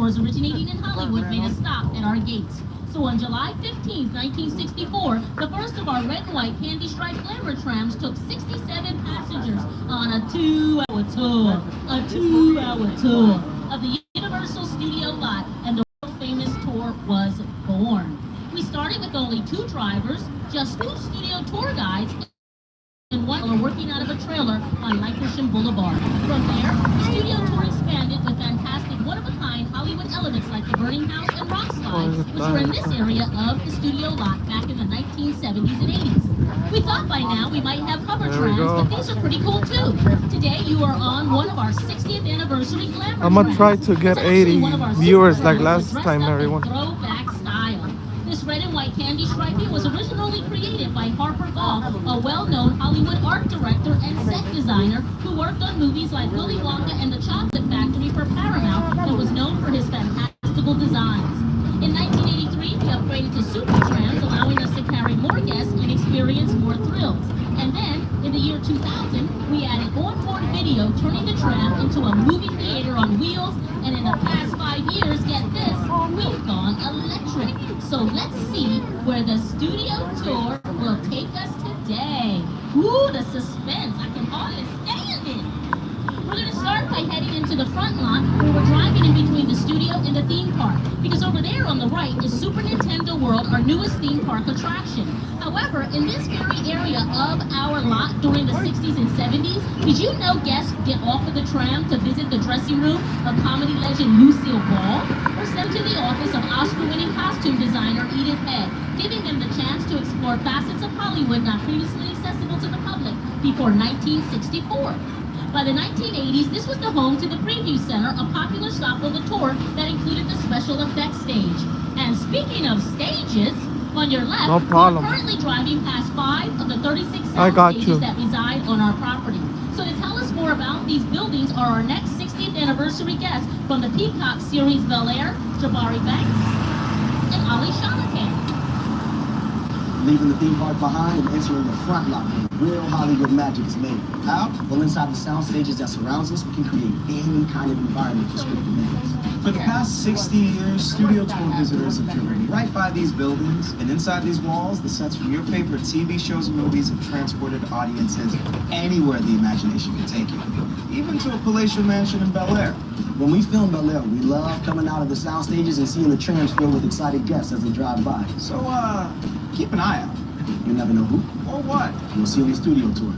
tours originating in Hollywood made a stop at our gates. So on July 15, 1964, the first of our red and white candy striped glamour trams took 67 passengers on a 2-hour tour. A 2-hour tour of the Universal Studio lot, and the world famous tour was born. We started with only 2 drivers, just 2 studio tour guides, and one were working out of a trailer on Lankershim Boulevard. From there, the studio tour expanded with fantastic, one-of-a-kind Hollywood elements like the Burning House and Rock Slide, which were in this area of the studio lot back in the 1970s and 80s. We thought by now we might have hover trams, but these are pretty cool too. Today you are on one of our 60th anniversary glamour I'm gonna trams. try to get It's actually 80 one of our viewers super like trams last dressed time, up in everyone. throwback style. This red and white candy striping was originally created by Harper Ball, a well-known Hollywood art director and set designer who worked on movies like Willy Wonka and the Chocolate Factory for Paramount and was known for his fantastical designs. In 1983, we upgraded to super trams, allowing us to carry more guests and experience more thrills. And then, in the year 2000, we added onboard video, turning the tram into a movie theater on wheels. And in the past 5 years, get this, we've gone electric. So let's see where the studio tour will take us today. Ooh, the suspense. I can hardly stand it. We're going to start by heading into the front lot where we're driving in between the studio and the theme park. Because over there on the right is Super Nintendo World, our newest theme park attraction. However, in this very area of our lot during the 60s and 70s, did you know guests would get off of the tram to visit the dressing room of comedy legend Lucille Ball, or sent to the office of Oscar-winning costume designer Edith Head, giving them the chance to explore facets of Hollywood not previously accessible to the public before 1964. By the 1980s, this was the home to the Preview Center, a popular stop on the tour that included the special effects stage. And speaking of stages, on your left, No problem. we're currently driving past 5 of the 36 I sound got stages you. that reside on our property. So to tell us more about these buildings are our next 60th anniversary guests from the Peacock series Bel Air, Jabari Banks, and Ali Shalatan. Leaving the theme park behind and entering the front lot where real Hollywood magic is made. How? Well, inside the sound stages that surrounds us, we can create any kind of environment for scripted movies. For the past 60 years, studio tour visitors have driven right by these buildings, and inside these walls, the sets from your favorite TV shows and movies have transported audiences anywhere the imagination can take you, even to a palatial mansion in Bel Air. When we film Bel Air, we love coming out of the sound stages and seeing the trams filled with excited guests as they drive by. So, keep an eye out. You never know who. Or what? You'll see on the studio tour.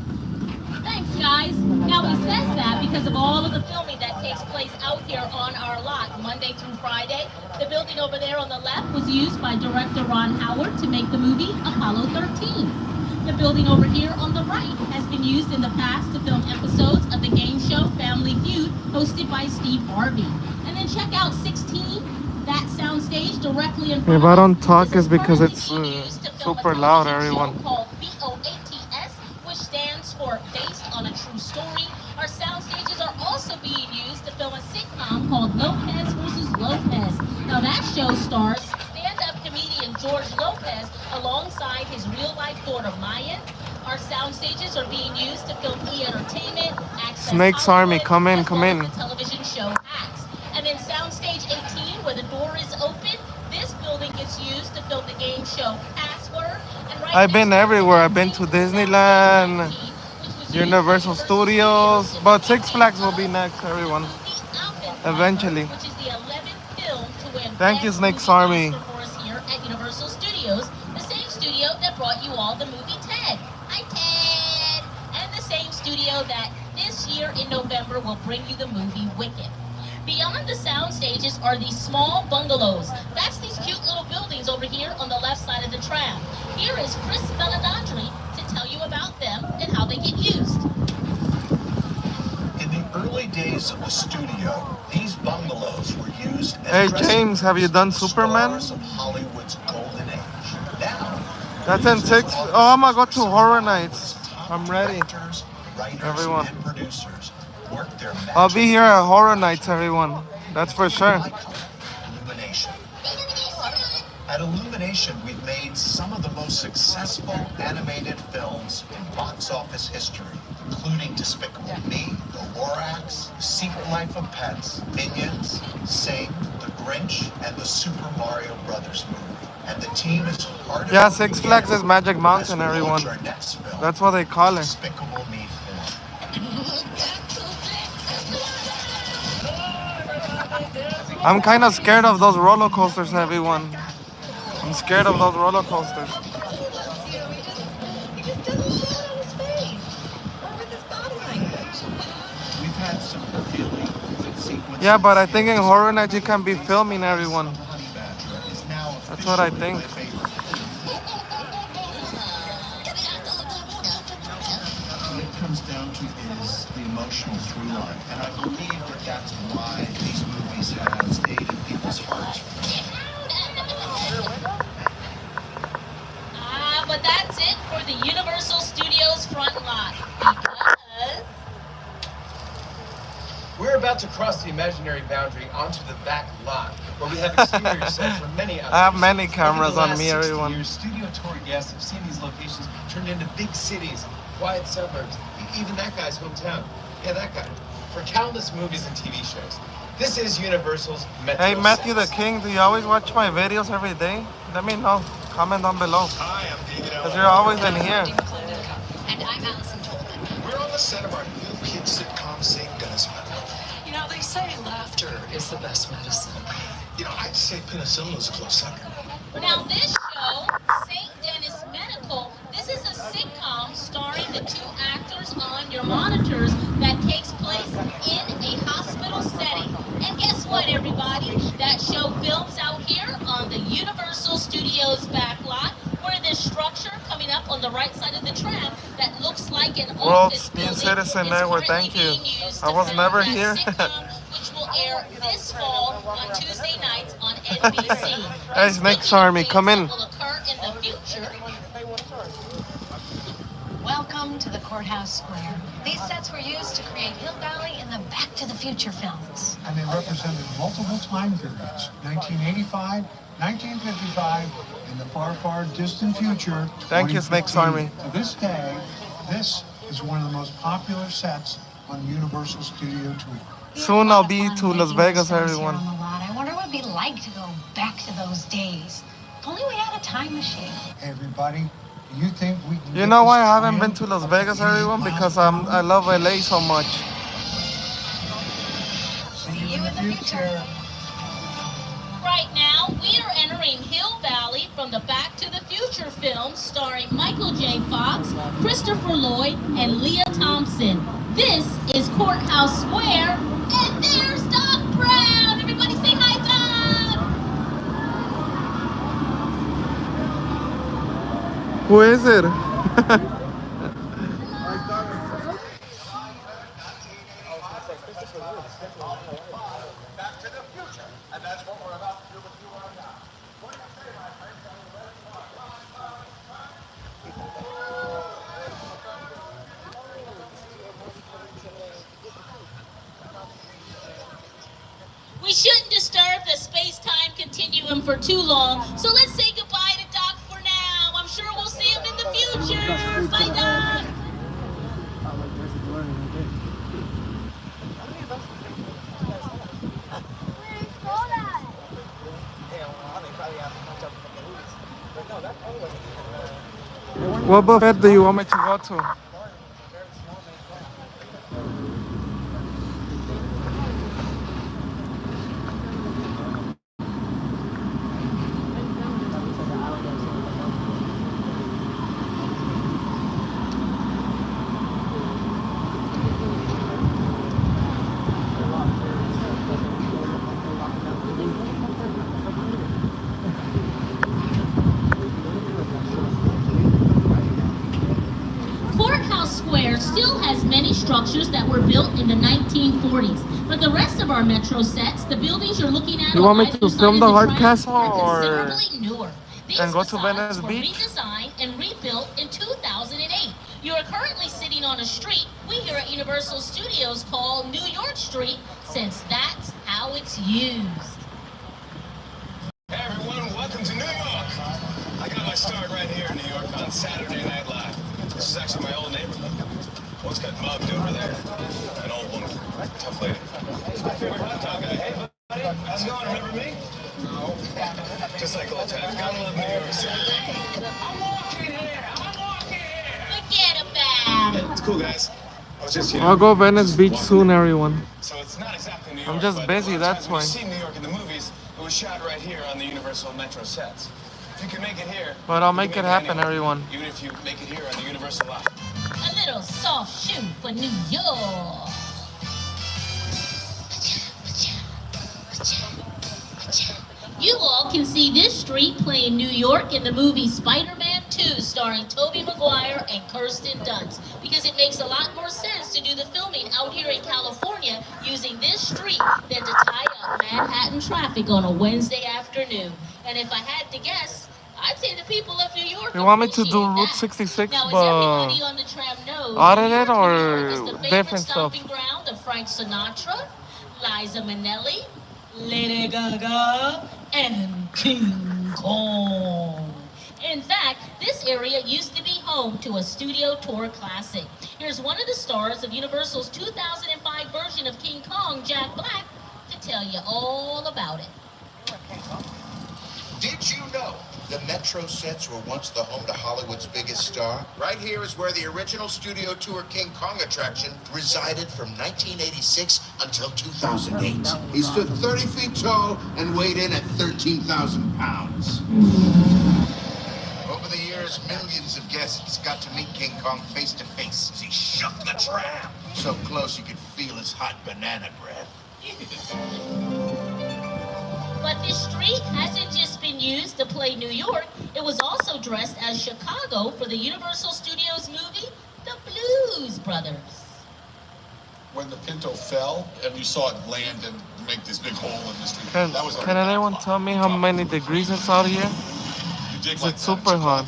Thanks, guys. Now, he says that because of all of the filming that takes place out here on our lot, Monday through Friday. The building over there on the left was used by director Ron Howard to make the movie Apollo 13. The building over here on the right has been used in the past to film episodes of the game show Family Feud, hosted by Steve Harvey. And then check out 16, that soundstage directly in front If I of don't us. talk, This is it's because currently it's being used to film a super loud, television show everyone. called BOATS, which stands for Based on a True Story. Our sound stages are also being used to film a sitcom called Lopez vs. Lopez. Now that show stars stand-up comedian George Lopez alongside his real-life daughter Mayan. Our sound stages are being used to film E! Entertainment, Access Snakes Hollywood, Army, come in, as come well in. as the television show Hacks. And in Soundstage 18, where the door is open, this building gets used to film the game show Password. And right I've been next to everywhere. it, I've been to Soundstage Disneyland, 19, which was used Universal for Studios, but Six Flags will be next, everyone. Eventually. Which is the 11th film to win Thank you, Best Snakes Movie Army. Oscar for us here at Universal Studios, the same studio that brought you all the movie Ted. Hi, Ted! And the same studio that this year in November will bring you the movie Wicked. Beyond the sound stages are these small bungalows. That's these cute little buildings over here on the left side of the tram. Here is Chris Belladondri to tell you about them and how they get used. In the early days of the studio, these bungalows were used as Hey, dressing James, have you done rooms for Superman? stars of Hollywood's golden age. Now, That's in 6. Oh, I'm gonna go to Horror Nights. I'm ready. directors, writers, Everyone. and producers work their I'll be magic here at Horror Nights, everyone. That's for sure. icon, Illumination. At Illumination, we've made some of the most successful animated films in box office history, including Despicable Me, The Lorax, Secret Life of Pets, Minions, Sing, The Grinch and the Super Mario Brothers movie. And the team is hard Yeah, Six Flags is Magic Mountain, everyone. That's what they call it. Despicable Me 4. I'm kind of scared of those roller coasters, everyone. I'm scared of those roller coasters. He just doesn't show it on his face. Or with his body language. We've had some really good sequences. Yeah, but I think in Horror Nights you can be filming everyone. That's what I think. What it comes down to is the emotional through line, and I believe that that's why these movies have stayed in people's hearts. But that's it for the Universal Studios front lot. Because we're about to cross the imaginary boundary onto the back lot, where we have exterior sets for many others. I have many cameras on me, everyone. Years, studio tour guests have seen these locations turned into big cities, quiet suburbs, even that guy's hometown. Yeah, that guy. For countless movies and TV shows. This is Universal's Metro Hey, Matthew the Sets. King, do you always watch my videos every day? Let me know. Comment down below. Hi, I'm David Because you're always in here. And I'm Allison Tolman. We're on the set of our new kid sitcom, St. Dennis Meadow. You know, they say laughter is the best medicine. You know, I'd say penicillin is a close second. now this show, St. Dennis Medical, this is a sitcom starring the two actors on your monitors that takes place in a hospital setting. And guess what, everybody? That show films out here on the Universal Studios backlot, where this structure coming up on the right side of the tram that looks like an office World's New building Citizen is Network, currently thank you. being used I to was film never that here. sitcom, which will air this fall on Tuesday nights on NBC. Hey, Snakes Army, come in. Will occur in the future. Welcome to the Courthouse Square. These sets were used to create Hill Valley in the Back to the Future films. And they represented multiple time periods, 1985, 1955, and the far, far distant future. Thank you, Snakes Army. To this day, this is one of the most popular sets on the Universal Studio Tour. Soon I'll be to Las Vegas, everyone. On the lot. I wonder what it'd be like to go back to those days. If only we had a time machine. Everybody, do you think we can You get know this why I haven't tram been to Las up Vegas, 80 everyone? miles Because per hour? I love LA so much. See you in the future. Right now, we are entering Hill Valley from the Back to the Future film starring Michael J. Fox, Christopher Lloyd, and Leah Thompson. This is Courthouse Square, and there's Doc Brown. Everybody say hi, Doc. Who is it? We shouldn't disturb the space-time continuum for too long, so let's say goodbye to Doc for now. I'm sure we'll see him in the future. Bye, Doc. What buffet do you want me to go to? Courthouse Square still has many structures that were built in the 1940s, but the rest of our metro sets, the buildings you're looking at You on want me to either side film of the Hard track Castle are or- considerably newer. These and go to facades Venice were Beach? redesigned and rebuilt in 2008. You are currently sitting on a street we here at Universal Studios call New York Street, since that's how it's used. Hey everyone, welcome to New York. I got my start right here in New York on Saturday Night Live. This is actually my old neighborhood. What's got mugged over there? An old woman. Tough lady. It's my favorite hot dog guy. Hey buddy, how's it going? Remember me? No. Just like old times. Gotta love New York City. Forget about it. It's cool, guys. I was just, I'll go Venice Beach walking soon, in. everyone. So it's not exactly New I'm York. just but busy, a lot of that's times when why. you see New York in the movies, it was shot right here on the Universal Metro sets. If you can make it here, But I'll you make can it happen, anywhere. everyone. Even if you make it here on the Universal lot. A little soft shoe for New York. You all can see this street playing New York in the movie Spider-Man 2 starring Tobey Maguire and Kirsten Dunst, because it makes a lot more sense to do the filming out here in California using this street than to tie up Manhattan traffic on a Wednesday afternoon. And if I had to guess, I'd say the people of New York You want me to do appreciate Route that. 66, Now, as but everybody on the tram knows, audited New or York is the favorite different stuff? stomping ground of Frank Sinatra, Liza Minnelli, Lady Gaga, and King Kong. In fact, this area used to be home to a studio tour classic. Here's one of the stars of Universal's 2005 version of King Kong, Jack Black, to tell you all about it. Did you know the Metro sets were once the home to Hollywood's biggest star? Right here is where the original studio tour King Kong attraction resided from 1986 until 2008. He stood 30 feet tall and weighed in at 13,000 pounds. Over the years, millions of guests got to meet King Kong face to face as he shook the tram. So close you could feel his hot banana breath. But this street hasn't just been used to play New York, it was also dressed as Chicago for the Universal Studios movie, The Blues Brothers. When the Pinto fell and you saw it land and make this big hole in the street, Can, that was can anyone tell me how many degrees it's out here? It's It's super hot.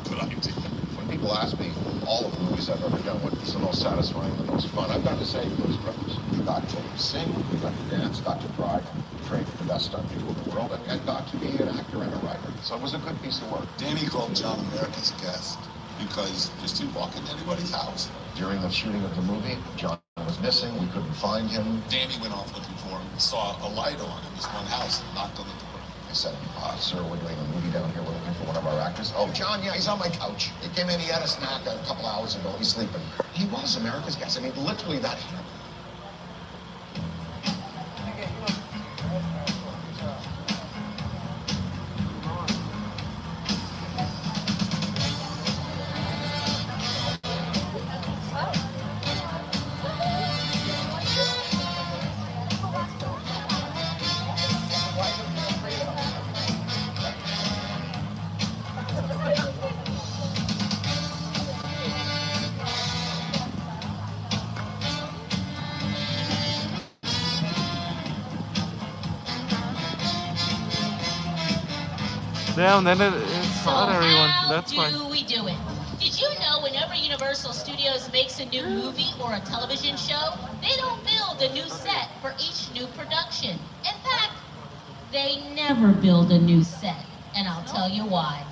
Good idea. When people ask me, all of the movies I've ever done, what's the most satisfying, the most fun, I've got to say Blues Brothers. You got to sing, you got to dance, got to drive, train for the best stunt people in the world, and got to be an actor and a writer. So it was a good piece of work. Danny called John America's Guest because just to walk into anybody's house. During the shooting of the movie, John was missing, we couldn't find him. Danny went off looking for him, saw a light on in this one house, and knocked on the door. I said, sir, we're doing a movie down here, we're looking for one of our actors. Oh, John, yeah, he's on my couch. He came in, he had a snack a couple hours ago, he's sleeping. He was America's Guest, I mean, literally that him. Damn, then it's So hot, everyone. how That's why. do we do it? Did you know whenever Universal Studios makes a new movie or a television show, they don't build a new set for each new production. In fact, they never build a new set, and I'll tell you why.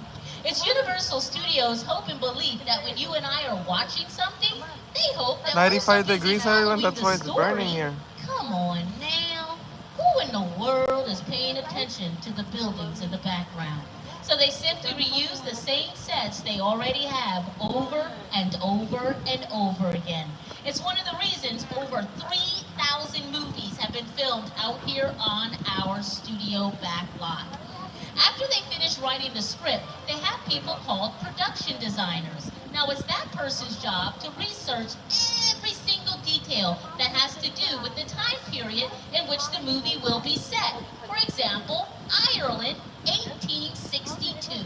It's Universal Studios' hope and belief that when you and I are watching something, they hope that 95 we're so busy degrees, everyone. following That's the why it's story. burning here. Come on now. Who in the world is paying attention to the buildings in the background? So they simply reuse the same sets they already have over and over and over again. It's one of the reasons over 3,000 movies have been filmed out here on our studio back lot. After they finish writing the script, they have people called production designers. Now it's that person's job to research every single detail that has to do with the time period in which the movie will be set. For example, Ireland, 1862.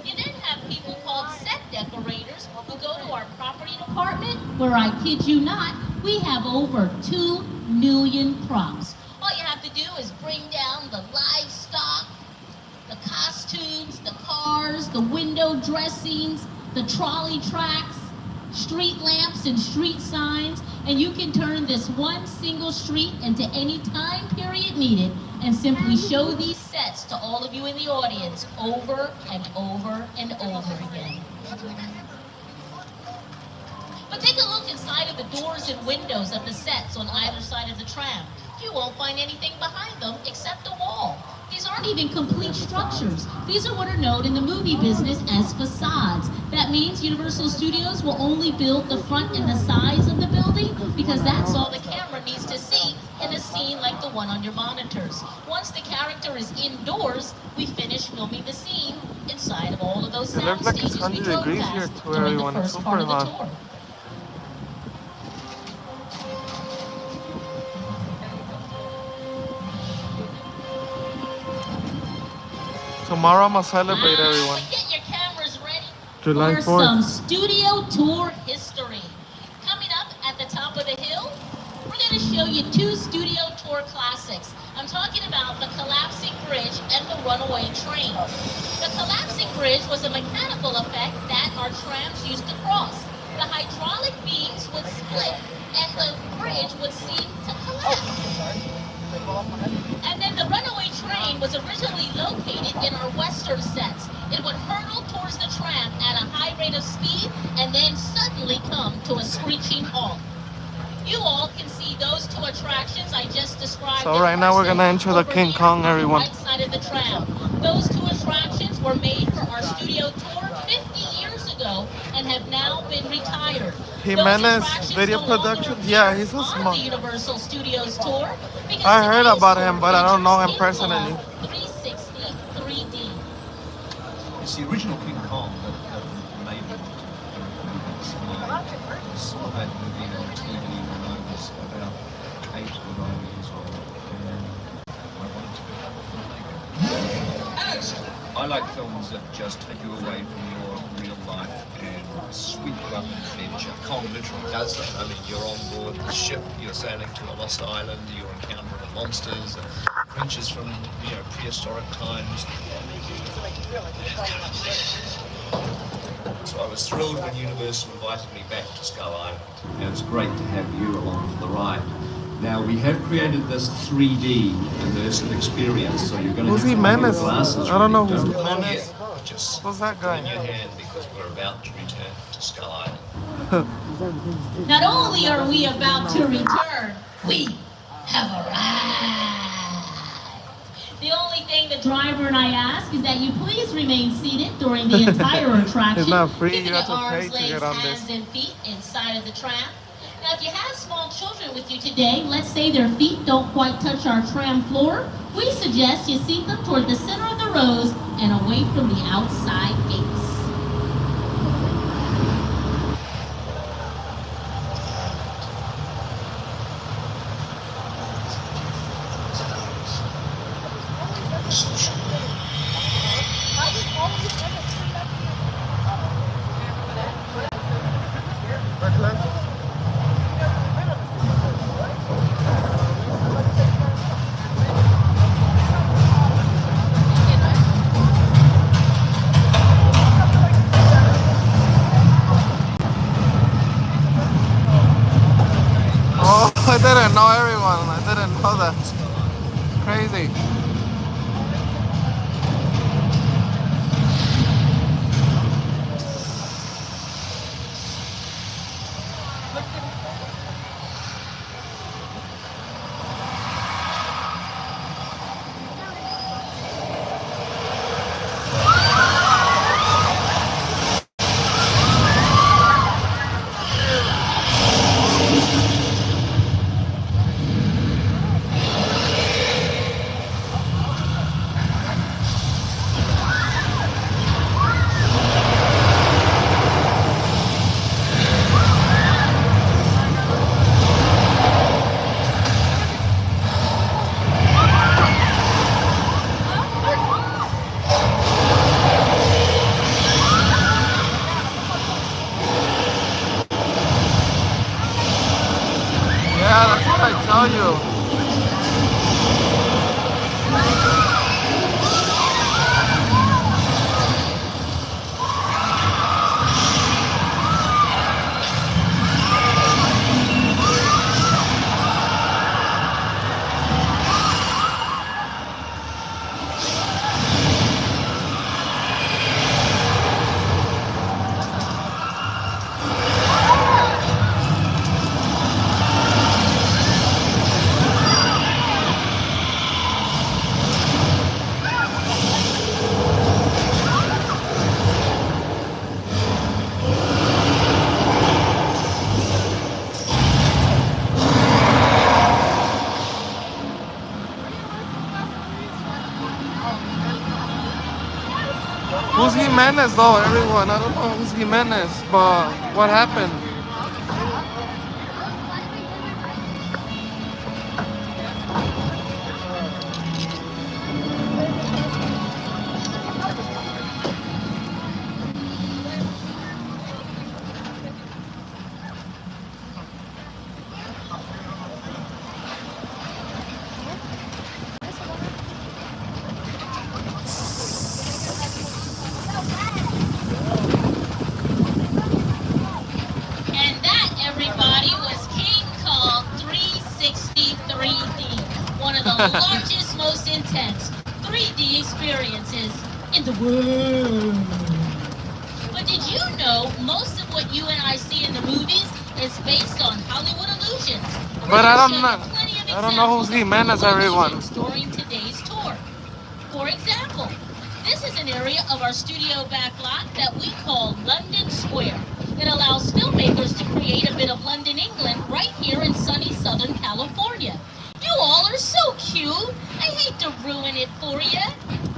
You then have people called set decorators who go to our property department, where I kid you not, we have over 2 million props. All you have to do is bring down the livestock, the costumes, the cars, the window dressings, the trolley tracks, street lamps and street signs, and you can turn this one single street into any time period needed and simply show these sets to all of you in the audience over and over and over again. But take a look inside of the doors and windows of the sets on either side of the tram. You won't find anything behind them except a wall. These aren't even complete structures. These are what are known in the movie business as facades. That means Universal Studios will only build the front and the sides of the building because that's all the camera needs to see in a scene like the one on your monitors. Once the character is indoors, we finish filming the scene inside of all of those It sound looks like it's stages we 100 drove degrees here past to during the everyone. It's first part super of the hot. tour. Tomorrow I'm gonna celebrate everyone. Get your cameras ready July for 4th. some studio tour history. Coming up at the top of the hill, we're going to show you two studio tour classics. I'm talking about the collapsing bridge and the runaway train. The collapsing bridge was a mechanical effect that our trams used to cross. The hydraulic beams would split and the bridge would seem to collapse. And then the runaway train was originally located in our western sets. It would hurtle towards the tram at a high rate of speed and then suddenly come to a screeching halt. You all can see those two attractions I just described. So right now we're gonna enter the over King here Kong, on the everyone. right side of the tram. Those two attractions were made for our studio tour 50 years ago and have now been retired. Jimenez Those Video attractions no longer Productions. Yeah, he's a on small. the Universal Studios tour because I heard today's about tour him, but I don't know him features King personally. Kong 360 3D. It's the original King Kong that made it. I saw that movie on TV when I was about 8 or 9 years old, and I wanted to become a filmmaker. I like films that just take you away from your real life and sweep you up an adventure. Kong literally does that. I mean, you're on board the ship, you're sailing to a lost island, you're encountering monsters and creatures from prehistoric times. So I was thrilled when Universal invited me back to Skull Island. And it's great to have you along for the ride. Now we have created this 3D immersive experience, so you're going to Who's have to have your Jimenez? glasses I don't know ready. who's Don't come Jimenez. yet. Just Who's that put in guy? your hand because we're about to return to Skull Island. Not only are we about to return, we have arrived. The only thing the driver and I ask is that you please remain seated during the entire attraction. It's not free, keeping you have your to pay arms, to legs, get on hands, this. and feet inside of the tram. Now, if you have small children with you today, let's say their feet don't quite touch our tram floor, we suggest you seat them toward the center of the rows and away from the outside gates. Oh, I didn't know everyone. I didn't know that. Crazy. Jimenez though, everyone? I don't know who's Jimenez, but what happened? And that, everybody, was King Kong 360 3D, one of the largest, most intense 3D experiences in the world. But did you know most of what you and I see in the movies is based on Hollywood illusions? But I don't know who's Jimenez, everyone. During today's tour. For example, this is an area of our studio backlot that we call London Square. It allows filmmakers to create a bit of London, England, right here in sunny Southern California. You all are so cute. I hate to ruin it for you,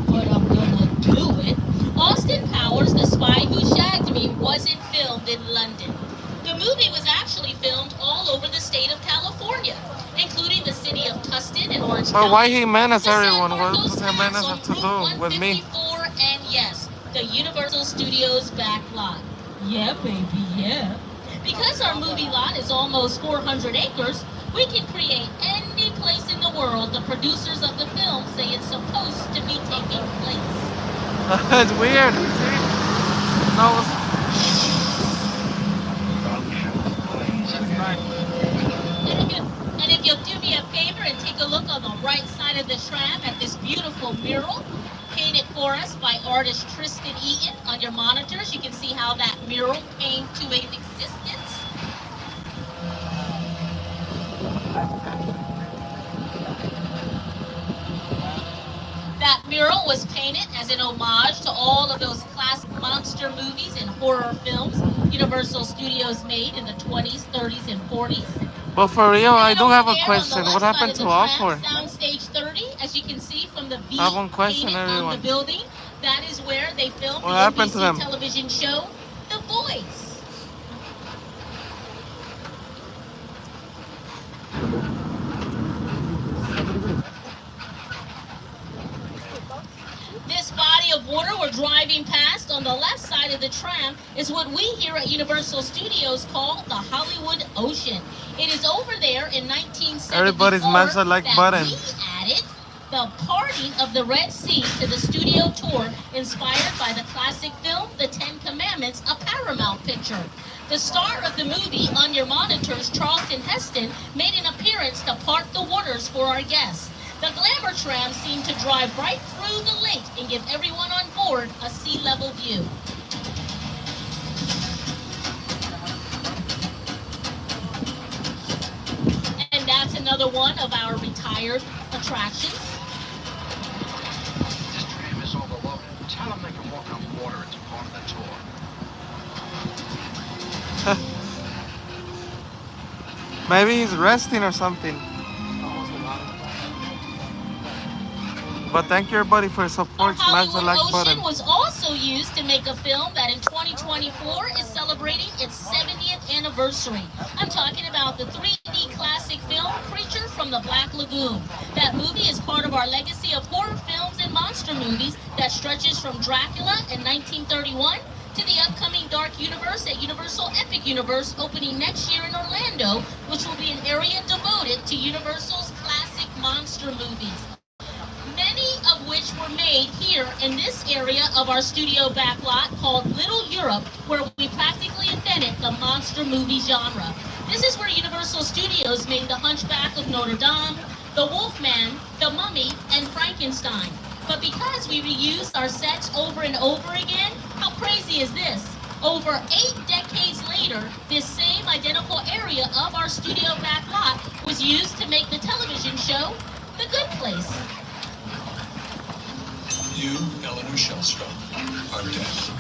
but I'm gonna do it. Austin Powers, The Spy Who Shagged Me, wasn't filmed in London. The movie was actually filmed all over the state of California, including the city of Tustin and Orange County. But why Jimenez, the San everyone? What Marcos does Pass Jimenez on have to Route do with me? 154, and yes, the Universal Studios back lot. Yeah, baby, yeah. Because our movie lot is almost 400 acres, we can create any place in the world the producers of the film say it's supposed to be taking place. It's weird. See? No, And if you'll do me a favor and take a look on the right side of the tram at this beautiful mural, painted for us by artist Tristan Eaton on your monitors, you can see how that mural came to an existence. That mural was painted as an homage to all of those classic monster movies and horror films Universal Studios made in the 20s, 30s, and 40s. but for real, I do have a There question. on the What left happened side to of the tram, Alcor? Soundstage 30, as you can see from the V I have one question, painted on everyone. the building, that is where they filmed What the happened NBC to them? television show, The Voice. This body of water we're driving past on the left side of the tram is what we here at Universal Studios call the Hollywood Ocean. It is over there in 1974 Everybody smash the like that button. we added the parting of the Red Sea to the studio tour, inspired by the classic film The Ten Commandments, a Paramount picture. The star of the movie on your monitors, Charlton Heston, made an appearance to part the waters for our guests. The glamour tram seemed to drive right through the lake and give everyone on board a sea level view. And that's another one of our retired attractions. This tram is overloaded. Tell them they can walk on water. It's part of the tour. Maybe he's resting or something. But thank you everybody for your support. Smash the Hollywood like Ocean button. was also used to make a film that in 2024 is celebrating its 70th anniversary. I'm talking about the 3D classic film Creature from the Black Lagoon. That movie is part of our legacy of horror films and monster movies that stretches from Dracula in 1931 to the upcoming Dark Universe at Universal Epic Universe opening next year in Orlando, which will be an area devoted to Universal's classic monster movies. Many of which were made here in this area of our studio backlot called Little Europe, where we practically invented the monster movie genre. This is where Universal Studios made The Hunchback of Notre Dame, The Wolfman, The Mummy, and Frankenstein. But because we reused our sets over and over again, how crazy is this? Over 8 decades later, this same identical area of our studio backlot was used to make the television show The Good Place. You, Eleanor Shellstrom, are dead.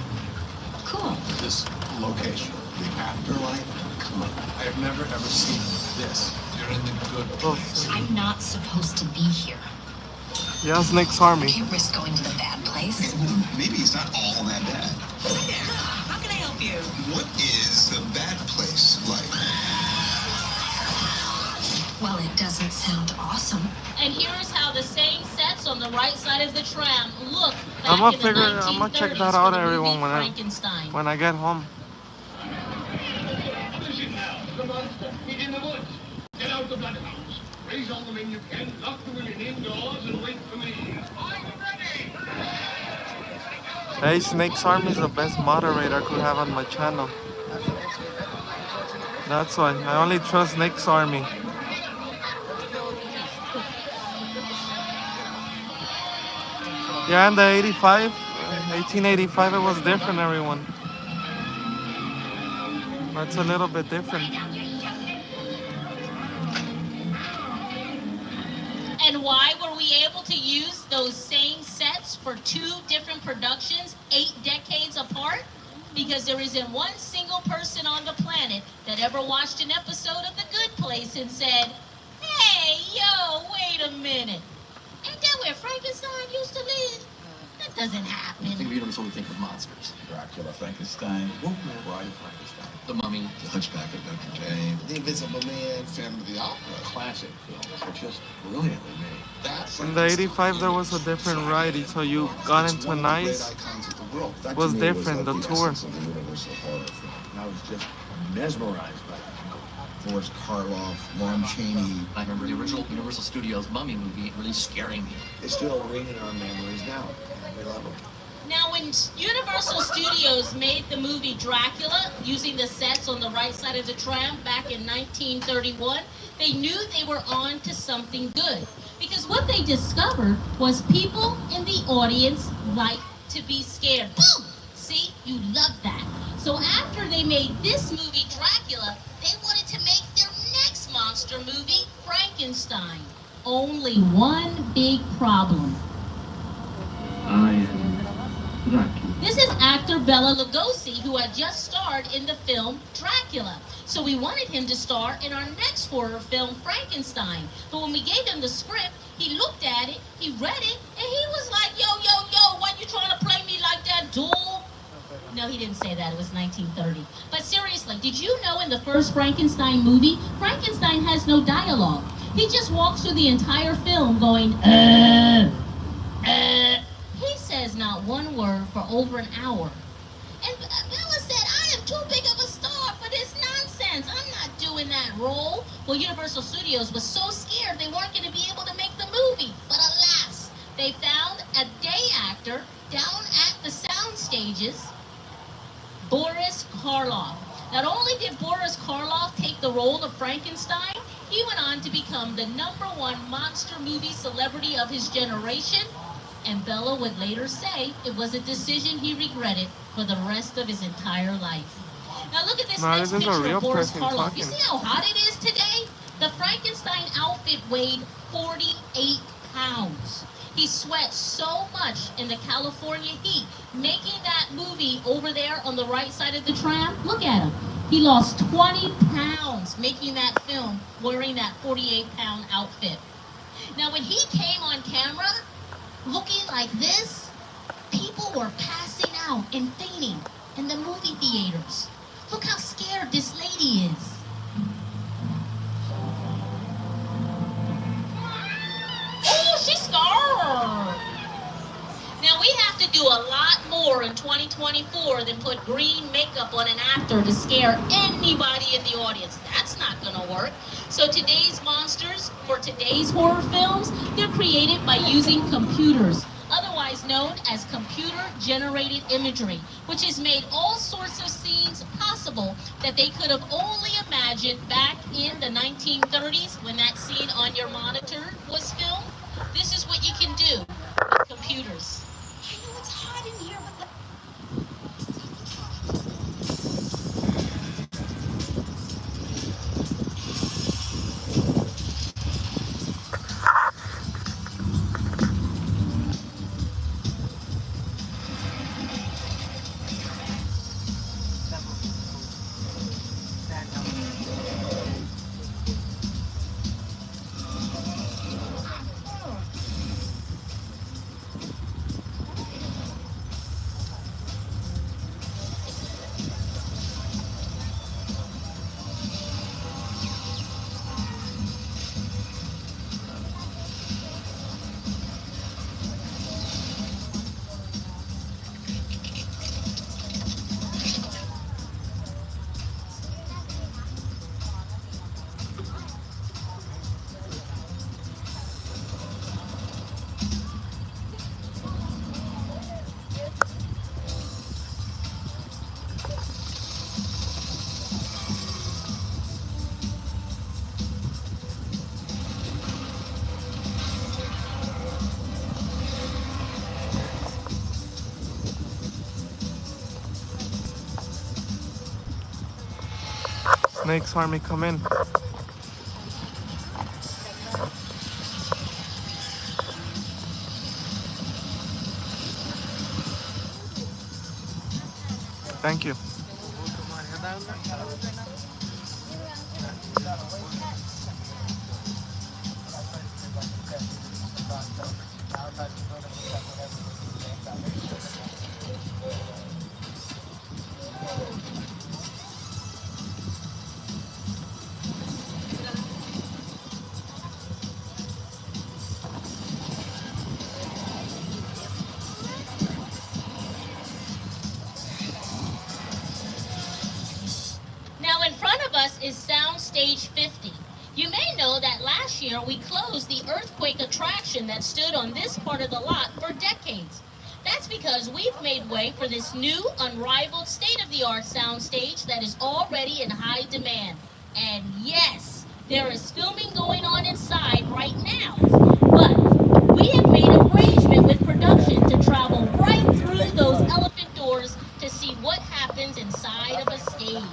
Cool. This location, the afterlife, come on. I have never ever seen this. You're in the good place. I'm not supposed to be here. Yeah, Snake's Army. Can't risk going to the bad place. Maybe it's not all that bad. How can I help you? What is the bad place like? Well, it doesn't sound awesome. And here's how the same sets on the right side of the tram look back I'm gonna in the figure. I'm gonna check 1930s that for out, the movie everyone, Frankenstein. when I get home. The monster. He's in the woods. Get out the bloodhounds. Raise all the men you can. Lock the women indoors and wait for me. I'm ready. Hey, Snake's Army is the best moderator I could have on my channel. That's why I only trust Snake's Army. Yeah, in the 1885, it was different, everyone. That's a little bit different. And why were we able to use those same sets for 2 different productions 8 decades apart? Because there isn't one single person on the planet that ever watched an episode of The Good Place and said, hey, yo, wait a minute. Ain't that where Frankenstein used to live? That doesn't happen. I think of Universal, we think of monsters. Dracula, Frankenstein, Wolfman, Bride of Frankenstein, The Mummy. The Hunchback of Notre Dame, The Invisible Man, Phantom of the Opera. Classic films are just brilliantly made. That's In the 85, there was a different ride, so you got into Nice. It was different, the tour. And I was just mesmerized by it. Boris Karloff, Lon Chaney. I remember the original Universal Studios Mummy movie really scaring me. They still ring in our memories now. We love them. Now, when Universal Studios made the movie Dracula, using the sets on the right side of the tram back in 1931, they knew they were on to something good. Because what they discovered was people in the audience like to be scared. Boom! See? You love that. So after they made this movie Dracula, they wanted to make their next monster movie, Frankenstein. Only one big problem. I am Dracula. This is actor Bela Lugosi, who had just starred in the film Dracula. So we wanted him to star in our next horror film, Frankenstein. But when we gave him the script, he looked at it, he read it, and he was like, yo, why you trying to play me like that, dude? No, he didn't say that. It was 1930. But seriously, did you know in the first Frankenstein movie, Frankenstein has no dialogue. He just walks through the entire film going, He says not one word for over an hour. And Bella said, I am too big of a star for this nonsense. I'm not doing that role. Well, Universal Studios was so scared they weren't going to be able to make the movie. But alas, they found a day actor down at the sound stages, Boris Karloff. Not only did Boris Karloff take the role of Frankenstein, he went on to become the #1 monster movie celebrity of his generation. And Bela would later say it was a decision he regretted for the rest of his entire life. Now look at this next this is a picture real of Boris person Karloff. talking. You see how hot it is today? The Frankenstein outfit weighed 48 pounds. He sweat so much in the California heat, making that movie over there on the right side of the tram. Look at him. He lost 20 pounds making that film, wearing that 48-pound outfit. Now when he came on camera, looking like this, people were passing out and fainting in the movie theaters. Look how scared this lady is. Oh, she's scared. Now we have to do a lot more in 2024 than put green makeup on an actor to scare anybody in the audience. That's not gonna work. So today's monsters, for today's horror films, they're created by using computers, otherwise known as computer-generated imagery, which has made all sorts of scenes possible that they could have only imagined back in the 1930s when that scene on your monitor was filmed. This is what you can do with computers. I know it's hot in here, but Snake's Army come in. Thank you. Now in front of us is Soundstage 50. You may know that last year we closed the earthquake attraction that stood on this part of the lot for decades. That's because we've made way for this new, unrivaled, state-of-the-art soundstage that is already in high demand. And yes, there is filming going on inside right now. But we have made arrangement with production to travel right through those elephant doors to see what happens inside of a stage.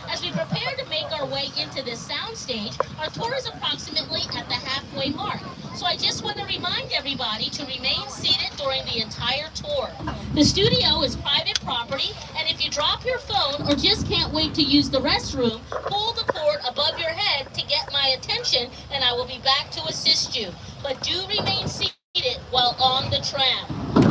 As we prepare to make our way into this soundstage, our tour is approximately at the halfway mark. So I just want to remind everybody to remain seated during the entire tour. The studio is private property, and if you drop your phone or just can't wait to use the restroom, pull the cord above your head to get my attention, and I will be back to assist you. But do remain seated while on the tram.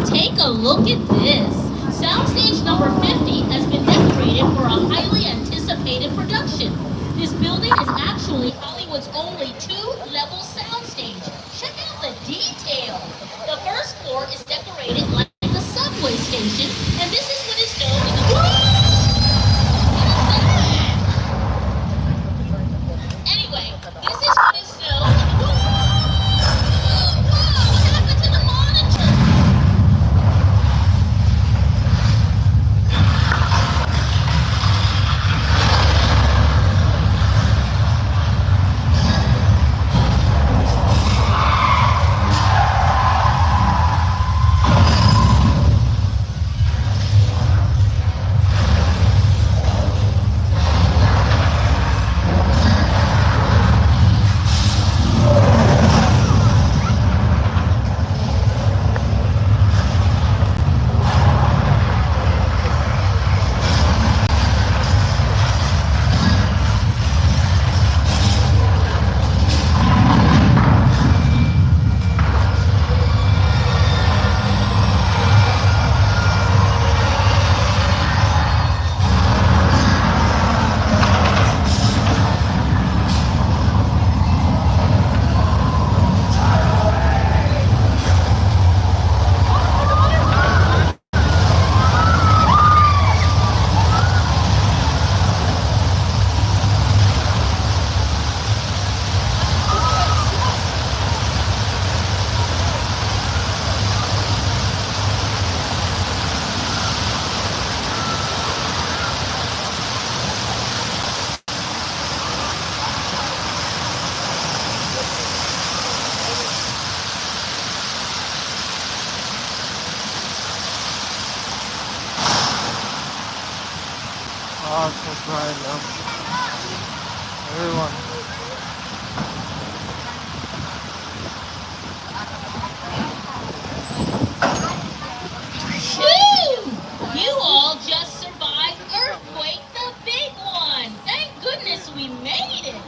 Take a look at this. Soundstage number 50 has been decorated for a highly anticipated production. This building is actually Hollywood's only two-level soundstage. Check out the detail. The first floor is decorated like a subway station, and this is what is known as the... Anyway, this is what is known as the... What happened to the monitor? Oh, it's so bright now. Everyone. Phew! You all just survived Earthquake, the big one. Thank goodness we made it.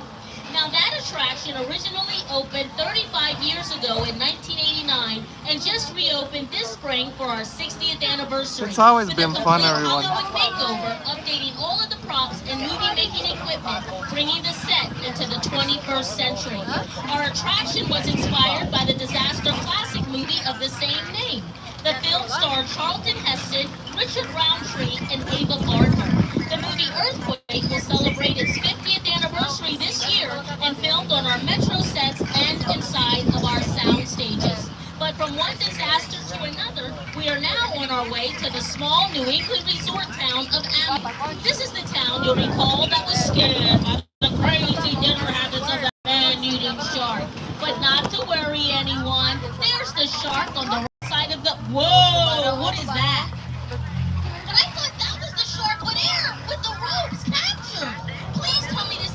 Now that attraction originally opened 35 years ago in 1989 and just reopened this spring for our 60th anniversary. It's always with been a fun, complete everyone. Hollywood makeover, updating all of the props and movie-making equipment, bringing the set into the 21st century. Our attraction was inspired by the disaster classic movie of the same name. The film starred Charlton Heston, Richard Roundtree, and Ava Gardner. The movie Earthquake will celebrate its 50th anniversary this year and filmed on our Metro sets and inside of our sound stages. But from one disaster to another, we are now on our way to the small New England resort town of Amity. This is the town you'll recall that was scared by the crazy dinner habits of the man-eating shark. But not to worry, anyone. There's the shark on the right side of the... Whoa! What is that? But I thought that was the shark with air, with the ropes captured. Please tell me this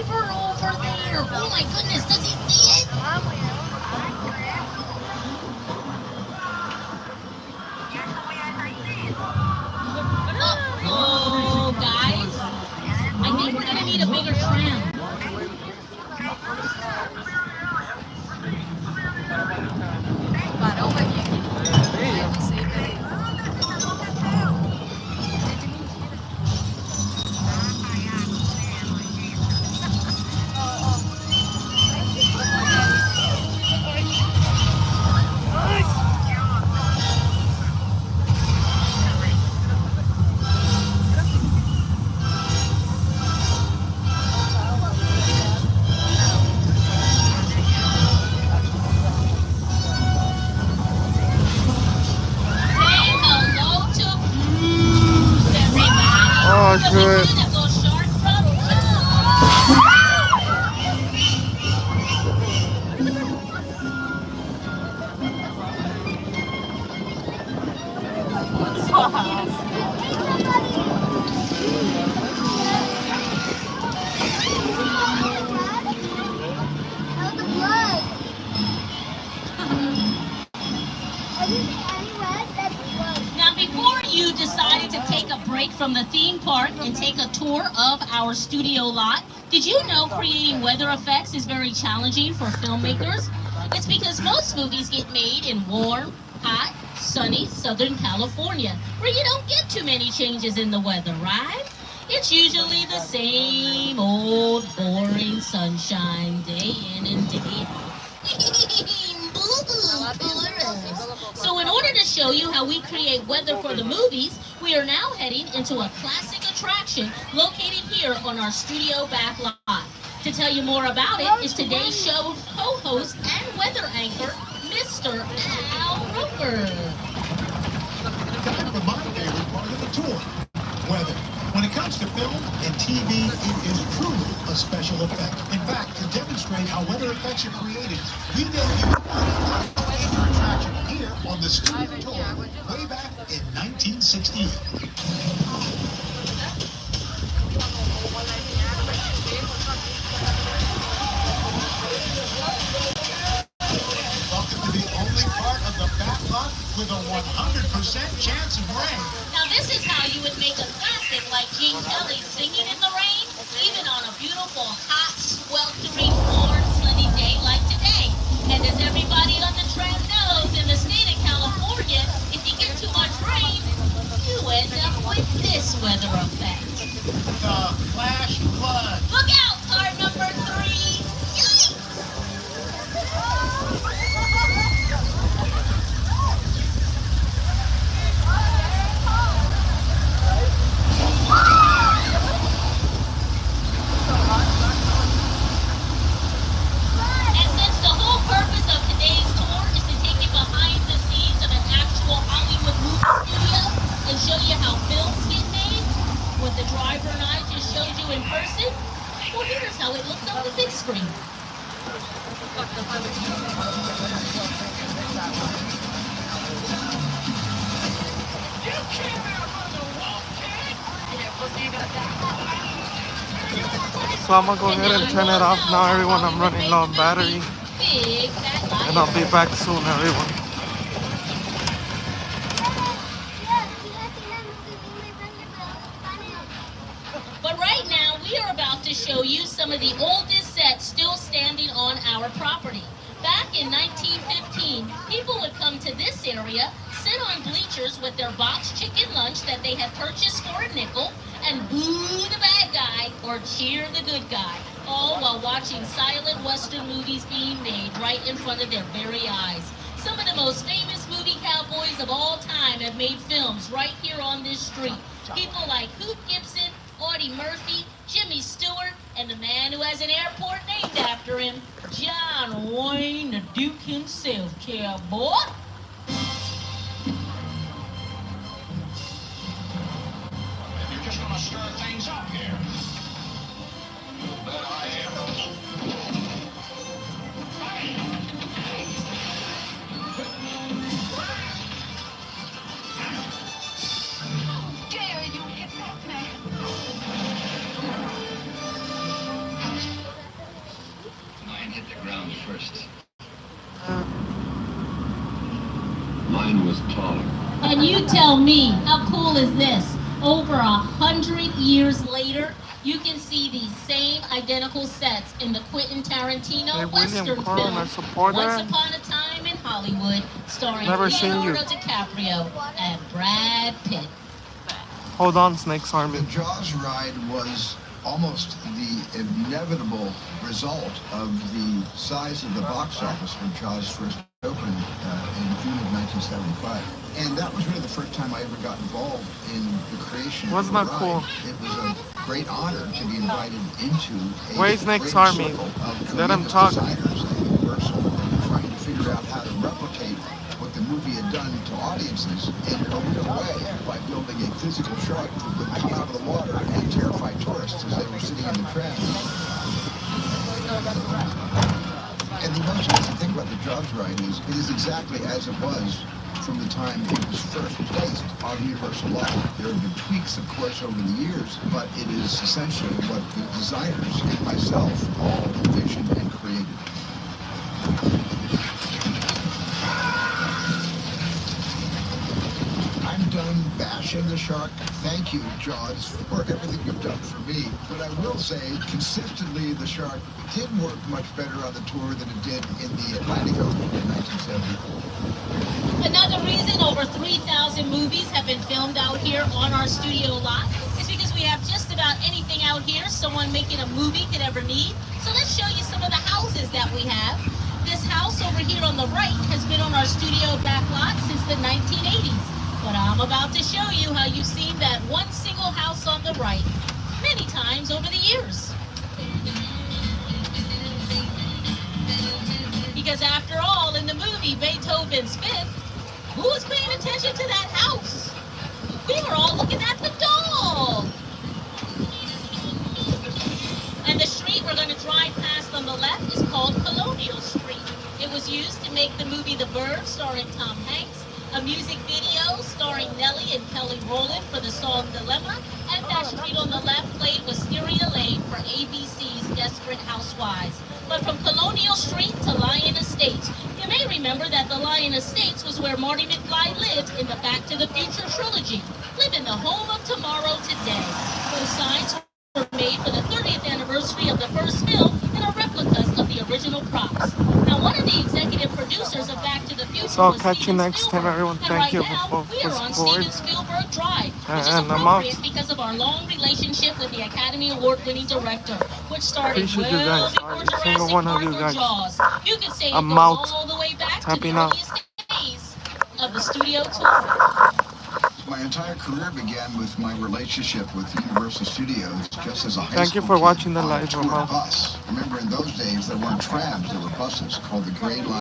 driver over there. Oh my goodness, does he see it? Oh, guys. I think we're gonna need a bigger tram. Oh, good. Now, before you decided to take a break from the theme park and take a tour of our studio lot, did you know creating weather effects is very challenging for filmmakers? It's because most movies get made in warm, hot, sunny Southern California, where you don't get too many changes in the weather, right? It's usually the same old boring sunshine day in and day out. So in order to show you how we create weather for the movies, we are now heading into a classic attraction located here on our studio back lot. To tell you more about it is today's show co-host and weather anchor, Mr. Al Roker. Time for my favorite part of the tour, weather. When it comes to film and TV, it is truly a special effect. In fact, to demonstrate how weather effects are created, we debuted an attraction here on the studio tour way back in 1968. Welcome to the only part of the back lot with a 100% chance of rain. Now this is how you would make a classic like Gene Kelly singing in the rain, even on a beautiful, hot, sweltering, warm, sunny day like today. And as everybody on the tram knows, in the state of California, if you get too much rain, you end up with this weather effect. The flash flood. Look out, car number 3. Yikes! And since the whole purpose of today's tour is to take you behind the scenes of an actual Hollywood movie studio and show you how films get made, what the driver and I just showed you in person, well, here's how it looked on the big screen. So I'm gonna go ahead and turn it off now, everyone. I'm running low on battery. Big fat light. And I'll be back soon, everyone. But right now, we are about to show you some of the oldest sets still standing on our property. Back in 1915, people would come to this area, sit on bleachers with their boxed chicken lunch that they had purchased for a nickel, and boo the bad guy or cheer the good guy, all while watching silent Western movies being made right in front of their very eyes. Some of the most famous movie cowboys of all time have made films right here on this street. People like Hoot Gibson, Audie Murphy, Jimmy Stewart, and the man who has an airport named after him, John Wayne, the Duke himself, cowboy. You're just gonna stir things up here. But I am. Dare you hit that man? first. Mine was taller. And you tell me, how cool is this? Over 100 years later, you can see these same identical sets in the Quentin Tarantino Hey, Western William Corn, I film, support Once that. Upon a Time in Hollywood, starring Never seen you. Leonardo DiCaprio and Brad Pitt. Hold on, Snakes Army. The Jaws ride was almost the inevitable result of the size of the box office when Jaws first opened in June of 1975. And that was really the first time I ever got involved in the creation Wasn't of the that cool? ride. It was a great honor to be invited into a Where's Snakes great Army? circle of Let him tremendous talk. designers at Universal trying to figure out how to replicate what the movie had done to audiences in a real way by building a physical shark that would come out of the water and terrify tourists as they were sitting in the tram. And the most interesting thing about the Jaws ride is it is exactly as it was from the time it was first placed on Universal Lot. There have been tweaks, of course, over the years, but it is essentially what the designers and myself all envisioned and created. I'm done bashing the shark. Thank you, Jaws, for everything you've done for me. But I will say, consistently, the shark did work much better on the tour than it did in the Atlantic Ocean in 1970. Another reason over 3,000 movies have been filmed out here on our studio lot is because we have just about anything out here someone making a movie could ever need. So let's show you some of the houses that we have. This house over here on the right has been on our studio back lot since the 1980s. But I'm about to show you how you've seen that one single house on the right many times over the years. Because after all, in the movie Beethoven's Fifth, who was paying attention to that house? We were all looking at the dog. And the street we're going to drive past on the left is called Colonial Street. It was used to make the movie The Bird, starring Tom Hanks, a music video starring Nelly and Kelly Rowland for the song Dilemma, and that street on the left played Wisteria Lane for ABC's Desperate Housewives. But from Colonial Street to Lion Estates, you may remember that the Lion Estates was where Marty McFly lived in the Back to the Future trilogy. Live in the home of tomorrow today. Those signs were made for the 30th anniversary of the first film and are replicas of the original props. Now, one of the executive producers of Back to the Future So I'll was catch you Steven next time, Spielberg. everyone. And Thank right you now, for we are on support. Steven Spielberg Drive, which is And I'm appropriate out. because of our long relationship with the Academy Award-winning director, which started Appreciate you well guys, before every Jurassic single one of Park you or guys. Jaws. You could say it I'm goes out. all the way back to the Tapping out. earliest days of the studio tour. My entire career began with my relationship with Universal Studios just as a high Thank you school for watching the kid on a live. tour I'm out. bus. Remember, in those days, there weren't trams, there were buses called the Gray Line.